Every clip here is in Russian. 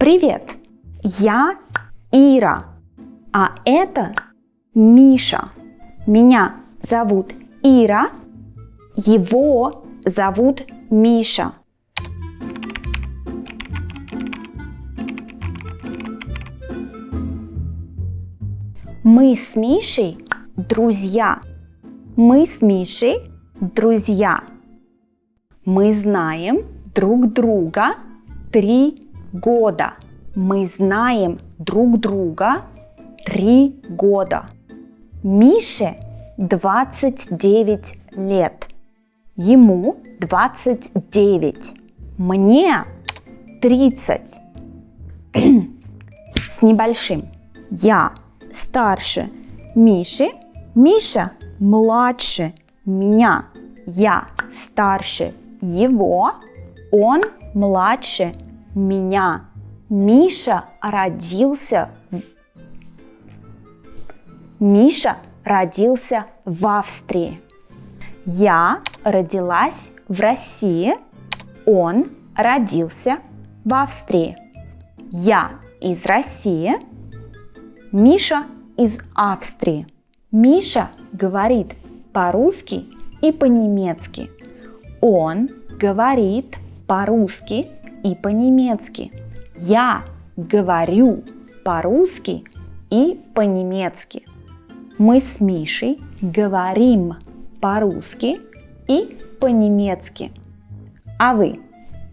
Привет, я Ира, а это Миша. Меня зовут Ира, его зовут Миша. Мы с Мишей друзья. Мы с Мишей друзья. Мы знаем друг друга 3 года. Мы знаем друг друга 3 года. Мише 29 лет. Ему 29. Мне 30. С небольшим. Я старше Миши. Миша младше меня. Я старше его. Он младше меня. Миша родился в Австрии. Я родилась в России. Он родился в Австрии. Я из России. Миша из Австрии. Миша говорит по-русски и по-немецки. Он говорит по-русски и по-немецки. Я говорю по-русски и по-немецки. Мы с Мишей говорим по-русски и по-немецки. А вы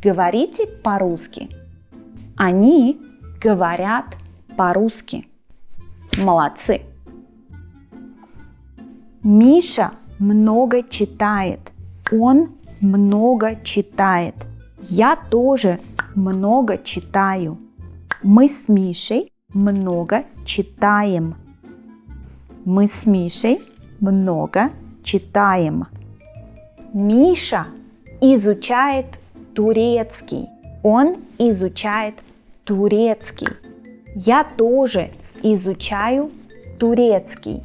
говорите по-русски? Они говорят по-русски. Молодцы! Миша много читает. Он много читает. Я тоже много читаю. Мы с Мишей много читаем. Мы с Мишей много читаем. Миша изучает турецкий. Он изучает турецкий. Я тоже изучаю турецкий.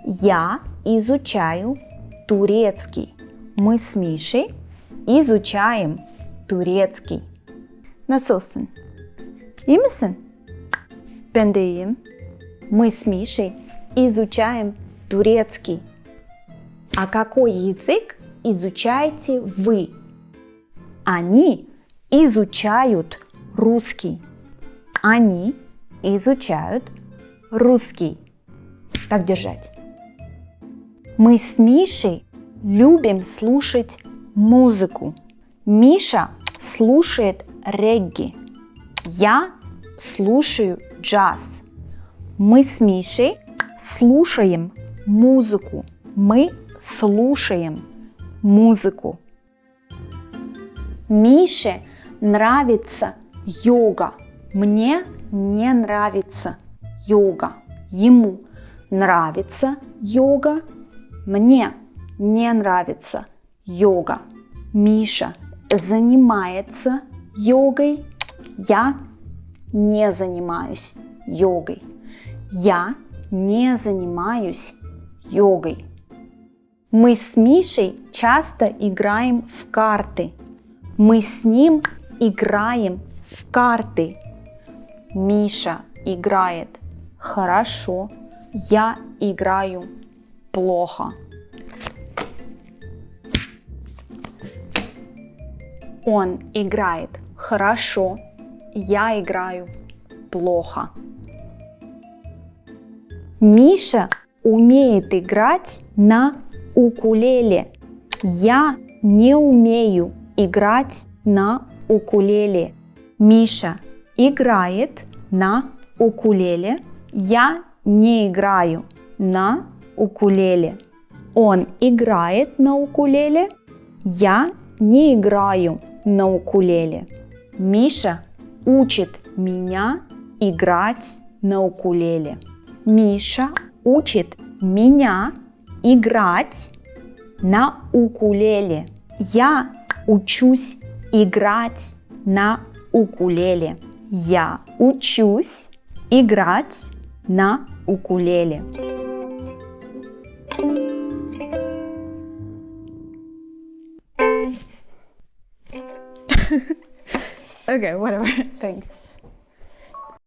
Я изучаю турецкий. Мы с Мишей изучаем турецкий. Nasılsın? İyi misin? Ben de iyiyim. Мы с Мишей изучаем турецкий. А какой язык изучаете вы? Они изучают русский. Они изучают русский. Так держать. Мы с Мишей любим слушать музыку. Миша слушает регги. Я слушаю джаз. Мы с Мишей слушаем музыку. Мы слушаем музыку. Мише нравится йога. Мне не нравится йога. Ему нравится йога. Мне не нравится йога. Миша занимается йогой. Я не занимаюсь йогой. Я не занимаюсь йогой. Мы с Мишей часто играем в карты. Мы с ним играем в карты. Миша играет хорошо. Я играю плохо. Он играет хорошо. Я играю плохо. Миша умеет играть на укулеле. Я не умею играть на укулеле. Миша играет на укулеле. Я не играю на укулеле. Он играет на укулеле. Я не играю на укулеле. Миша учит меня играть на укулеле. Миша учит меня играть на укулеле. Я учусь играть на укулеле. Я учусь играть на укулеле. Okay, whatever. Thanks.